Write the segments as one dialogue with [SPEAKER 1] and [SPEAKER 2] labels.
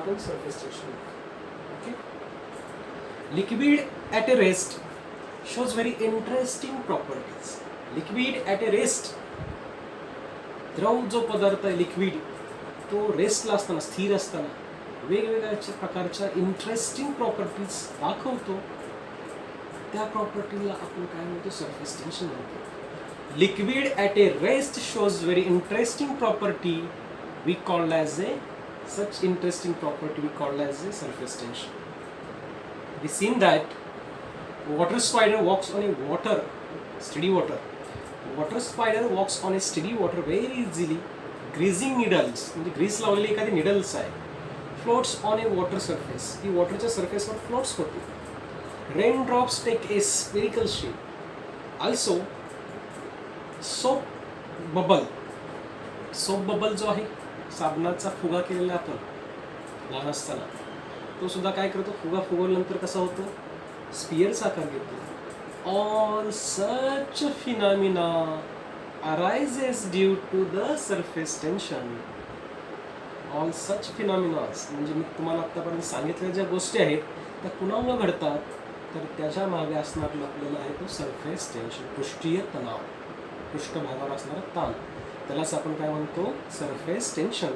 [SPEAKER 1] आपण surface tension. Okay. Liquid at a rest shows very interesting properties. Liquid at a rest, द्रव जो पदार्थ आहे लिक्विड, तो रेस्टला असताना, स्थिर असताना वेगवेगळ्या प्रकारच्या इंटरेस्टिंग प्रॉपर्टीज दाखवतो. त्या प्रॉपर्टीला आपण काय म्हणतो, सरफेस टेन्शन म्हणतो. Liquid at a rest shows very interesting property, we called as a such interesting property we called as a surface tension. We seen that water spider walks on a steady water. Water spider walks on a steady water very easily. Greasing needles, म्हणजे grease लावलेली एखादी needles आहे, floats on a water surface, ती वॉटरच्या सरफेसवर floats होते. Rain drops take a spherical shape. Also soap bubble जो आहे, साबणाचा फुगा केलेला आपण लहान असताना, तो सुद्धा काय करतो, फुगा फुगवल्यानंतर कसा होतो, स्पियरचा आकार घेतो. All such phenomena arises due to the surface tension. All such phenomenas म्हणजे मी तुम्हाला आतापर्यंत सांगितलेल्या ज्या गोष्टी आहेत त्या कुणामुळे घडतात, तर त्याच्या मागे असणारा आपल्याला आहे तो सरफेस टेन्शन, पृष्ठीय तणाव, पृष्ठभागावर असणारा ताण, त्यालाच आपण काय म्हणतो, सरफेस टेन्शन.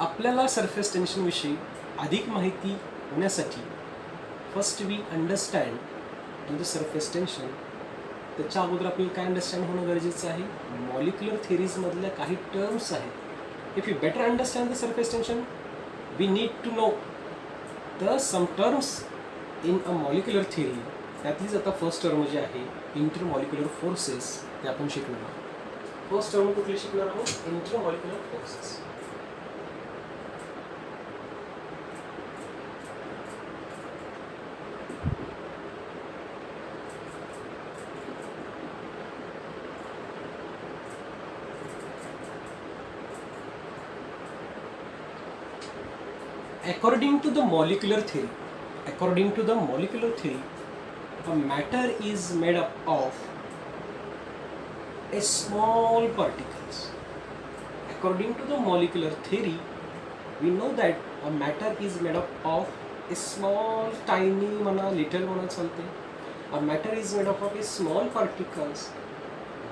[SPEAKER 1] आपल्याला सरफेस टेन्शन विषयी अधिक माहिती होण्यासाठी first we understand the surface tension. त्याच्या अगोदर आपल्याला काय अंडरस्टँड होणं गरजेचं आहे, मॉलिक्युलर थिअरीजमधल्या काही टर्म्स आहेत. If you better understand the surface tension, we need to know the some terms in a molecular theory. त्यातलीच आता फर्स्ट टर्म जी आहे इंटरमॉलिक्युलर फोर्सेस, ते आपण शिकणार आहोत. फर्स्ट टर्म कुठली शिकणार आहोत, intermolecular forces. According to the molecular theory, a matter is made up of a small particles. According to the molecular theory, we know that a matter is made up of a small, tiny, little chalte. A matter is made up of a small particles.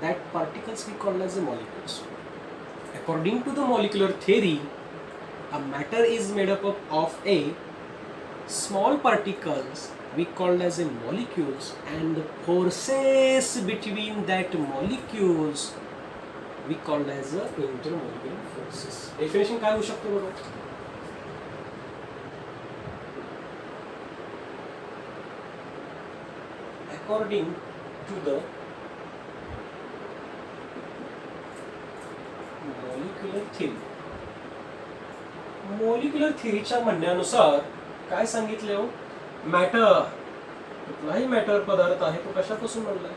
[SPEAKER 1] That particles we call as a molecules. According to the molecular theory, a matter is made up of a small particles we called as a molecules, and the forces between that molecules we called as a intermolecular forces. Definition काय होऊ शकतो बघा. According to the molecular theory, molecular थिअरीच्या म्हणण्यानुसार काय सांगितले हो, matter, कुठलाही मॅटर पदार्थ आहे तो कशापासून बनलाय,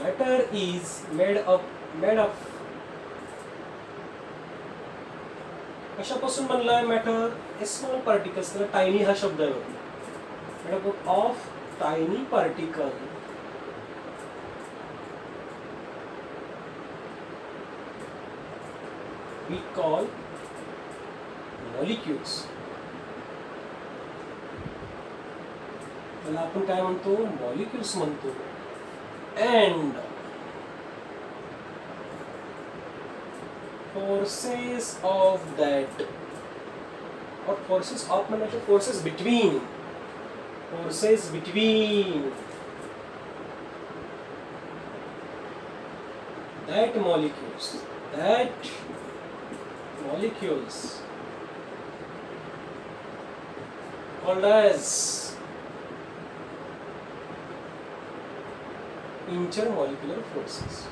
[SPEAKER 1] मॅटर इज मेड अप कशापासून बनलाय मॅटर, ए स्मॉल पार्टिकल्स. तर टायनी हा शब्द आहे, made up of tiny particle. We call molecules. त्याला आपण काय म्हणतो, मॉलिक्युल्स म्हणतो. and forces of that, or forces of म्हणजे forces between that molecules called as intermolecular forces.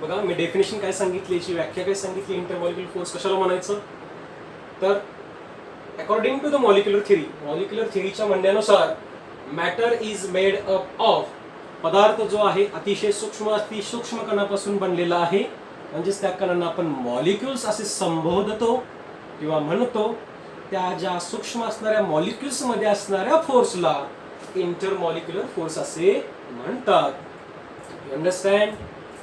[SPEAKER 1] बघा मी डेफिनेशन काय सांगितली, याची व्याख्या काय सांगितली, इंटरमॉलिक्युलर फोर्स कशाला म्हणायचं. तर अकॉर्डिंग टू द मॉलिक्युलर थिअरीच्या म्हणण्यानुसार matter is made up of, पदार्थ जो आहे अतिशय सूक्ष्म कणापासून बनलेला आहे, म्हणजेच त्या कणांना आपण मॉलिक्युल्स असे संबोधतो किंवा म्हणतो. त्या ज्या सूक्ष्म असणाऱ्या मॉलिक्युल्स मध्ये असणाऱ्या फोर्सला इंटरमॉलिक्युलर फोर्स असे म्हणतात. You understand?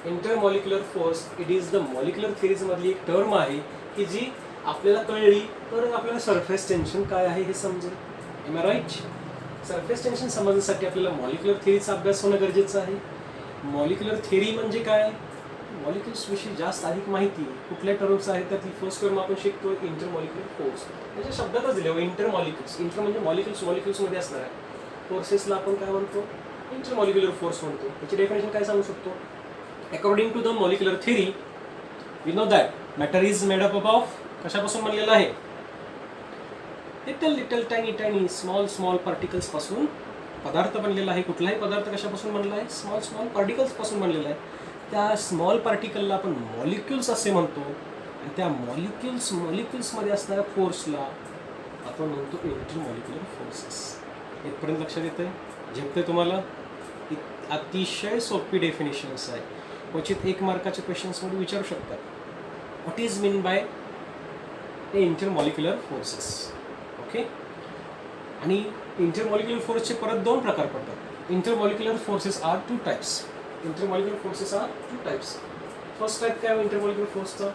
[SPEAKER 1] Intermolecular force it is the molecular theories मधली एक टर्म आहे की जी आपल्याला कळली तर आपल्याला सरफेस टेन्शन काय आहे हे समजेल. Am I right? Surface tension समजण्यासाठी आपल्याला मॉलिक्युलर थिअरीचा अभ्यास होणं गरजेचं आहे. मॉलिक्युलर थिअरी म्हणजे काय? मॉलिक्युल्स विषयी जास्त अधिक माहिती कुठल्या टर्म्स आहेत त्यातली फर्स्ट टर्म आपण शिकतो इंटरमॉलिक्युलर फोर्स. त्याच्या शब्दातच दिले इंटरमॉलिक्युल्स. इंटर म्हणजे मॉलिक्युल्स मध्ये असणार आहे. फोर्सेसला आपण काय म्हणतो? इंटरमॉलिक्युलर फोर्स म्हणतो. त्याची डेफिनेशन काय सांगू शकतो? According to the molecular theory we know that matter is made up of कशापासून बनलेलं आहे? लिटल टायनी स्मॉल पार्टिकल्स पासून पदार्थ बनलेला आहे. कुठलाही पदार्थ कशापासून बनला आहे? स्मॉल पार्टिकल्स पासून बनलेला आहे. त्या स्मॉल पार्टिकलला आपण मॉलिक्युल्स असे म्हणतो आणि त्या मॉलिक्युल्समध्ये असणाऱ्या फोर्सला आपण म्हणतो इंटरमॉलिक्युलर फोर्सेस. इथपर्यंत लक्षात येतंय? झेपतंय तुम्हाला? अतिशय सोपी डेफिनेशन्स आहे. क्वचित 1 मार्काच्या क्वेश्चन्समध्ये विचारू शकतात what is mean by intermolecular forces. Okay. आणि इंटरमॉलिक्युलर फोर्सचे परत 2 प्रकार पडतात. Intermolecular forces are 2 types. Intermolecular forces are 2 types. First type काय इंटरमॉलिक्युलर फोर्सचा?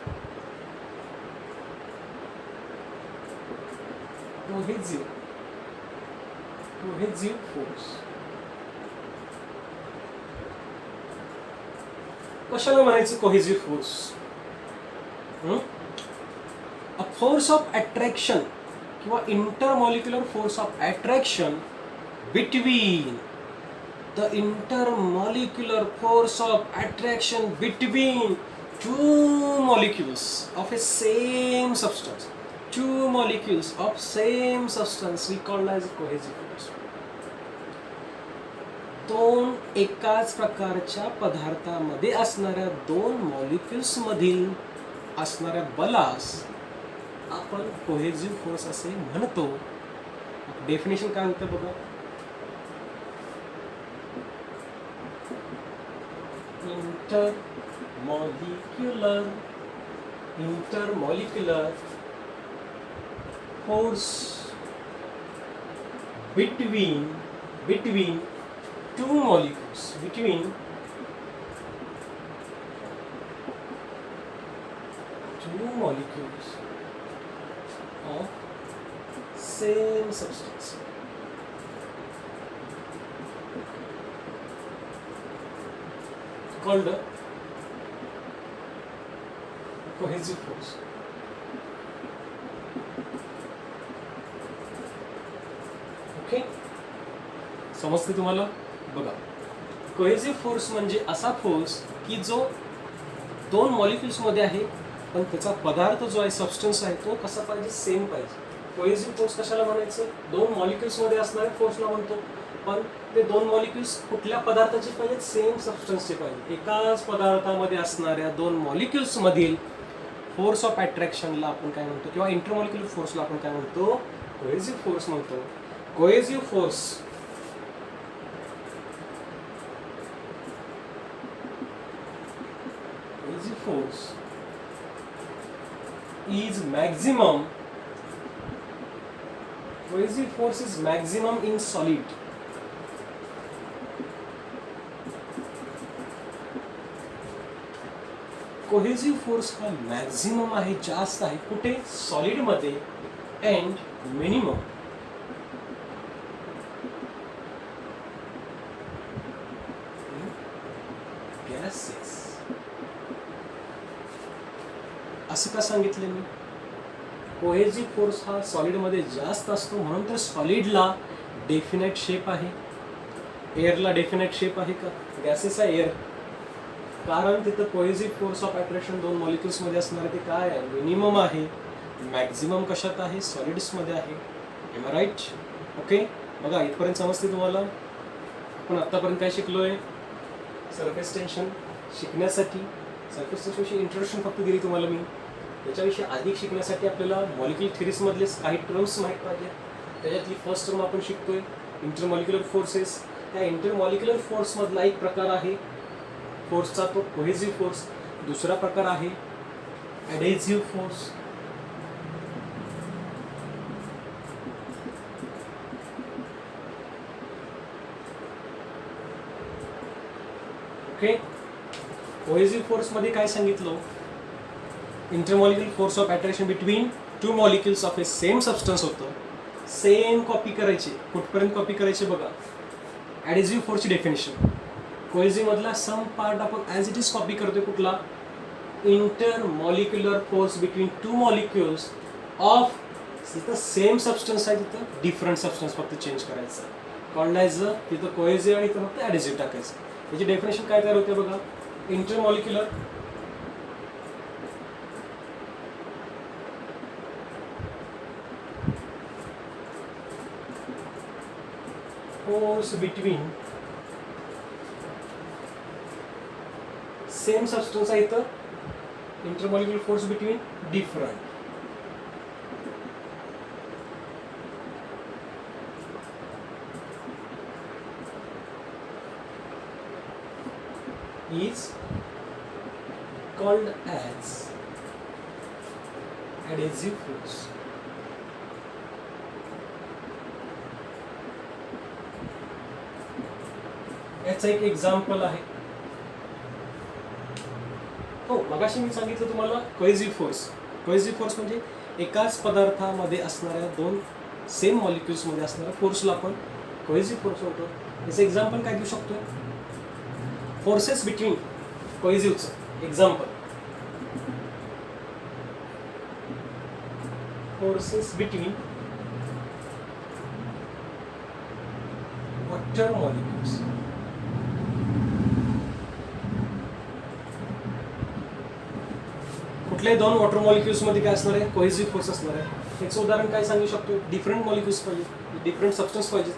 [SPEAKER 1] Cohesive force. कशाला म्हणायचं cohesive force? A force of attraction किंवा intermolecular force of attraction between the intermolecular force of attraction between two molecules of a same substance. Two molecules of same substance we call as cohesive force. दोन एकाच प्रकारच्या पदार्थामध्ये असणाऱ्या 2 molecules मधील असणाऱ्या बलास आपण cohesive force असे म्हणतो. डेफिनेशन काय होतं बघा. intermolecular force between two molecules of same substance. Called cohesive force. Okay. समजते तुम्हाला? बघा, कोहेसिव्ह फोर्स म्हणजे असा फोर्स की जो 2 मॉलिक्युल्स मध्ये आहे पण त्याचा पदार्थ जो आहे सबस्टन्स आहे तो कसा पाहिजे? सेम पाहिजे. कोहेसिव्ह फोर्स कशाला म्हणायचं? 2 मॉलिक्युल्स मध्ये असणाऱ्या फोर्सला म्हणतो. पण ते 2 मॉलिक्युल्स कुठल्या पदार्थाचे पाहिजेत? सेम सबस्टन्सचे पाहिजे. एकाच पदार्थामध्ये असणाऱ्या 2 मॉलिक्युल्स मधील फोर्स ऑफ अट्रॅक्शनला आपण काय म्हणतो? किंवा इंटरमॉलिक्युलर फोर्सला आपण काय म्हणतो? कोहेसिव्ह फोर्स म्हणतो. Cohesive force is maximum. Cohesive force is maximum in solid. Cohesive force हा मॅक्झिमम आहे, जास्त आहे. कुठे? सॉलिड मध्ये. And minimum gases. असं का सांगितलं मी? कोहेसिव्ह फोर्स हा सॉलिड मध्ये जास्त असतो म्हणून तर सॉलिडला डेफिनेट शेप आहे. एअरला डेफिनेट शेप आहे का? गॅसेस आहे एअर. कारण तिथं cohesive force of attraction 2 molecules मध्ये असणार ते काय आहे? मिनिमम आहे. मॅक्झिमम कशात आहे? सॉलिड्स मध्ये आहे. Am I right? ओके. बघा, इथपर्यंत समजते तुम्हाला? आपण आतापर्यंत काय शिकलोय? सरफेस टेन्शन शिकण्यासाठी सरफेस टेन्शनची इंट्रोडक्शन फक्त दिली तुम्हाला मी. याच्याविषयी अधिक शिकण्यासाठी आपल्याला मॉलिक्युलर थिअरीज मधले काही टर्म्स माहीत पाहिजे. त्याच्यातली फर्स्ट टर्म आपण शिकतोय इंटरमॉलिक्युलर फोर्सेस. त्या इंटरमॉलिक्युलर फोर्स मधला एक प्रकार आहे फोर्सचा, तो कोहेसिव्ह फोर्स. दुसरा प्रकार आहे ॲडेसिव्ह फोर्स. ओके. कोहेसिव्ह फोर्स मध्ये काय सांगितलं, intermolecular force of attraction between two molecules of A same substance होतं. सेम कॉपी करायची, कुठपर्यंत कॉपी करायची बघा. ॲडेसिव्ह फोर्सची डेफिनेशन, कोहेसिव्ह मधला सम पार्ट आपण ॲज इट इज कॉपी करतोय. कुठला, intermolecular force between two molecules of, तिथं सेम सबस्टन्स आहे, तिथं डिफरंट सबस्टन्स फक्त चेंज करायचं, काढायचं, तिथं कोहेसिव्ह आणि इथं फक्त ॲडेसिव्ह टाकायचं. याची डेफिनेशन काय तयार होते बघा. Intermolecular force between same substance आहे तर intermolecular force between different is called as adhesive force. याचं एक एक्झाम्पल आहे. हो, मगाशी मी सांगितलं तुम्हाला कोहेसिव्ह फोर्स. कोहेसिव्ह फोर्स म्हणजे एकाच पदार्थामध्ये असणाऱ्या दोन सेम मॉलिक्युल्समध्ये असणाऱ्या फोर्सला आपण कोहेसिव्ह फोर्स म्हणतो. याचं एक्झाम्पल काय देऊ शकतो, फोर्सेस बिटवीन कोहेसिव्हचं example, forces between water molecules. कुठल्याही दोन वॉटर मॉलिक्युल्स मध्ये काय असणार आहे, कोहेसिव्ह फोर्स असणार आहे. याचं उदाहरण काय सांगू शकतो, डिफरंट मॉलिक्युल्स पाहिजे, डिफरंट सबस्टन्स पाहिजे.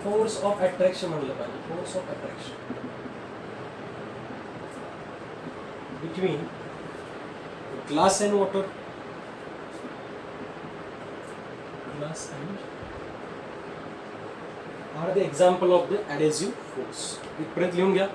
[SPEAKER 1] फोर्स ऑफ अट्रॅक्शन म्हणलं पाहिजे, force of attraction between glass and water, glass and are the example of the adhesive force. इथपर्यंत लिहून घ्या.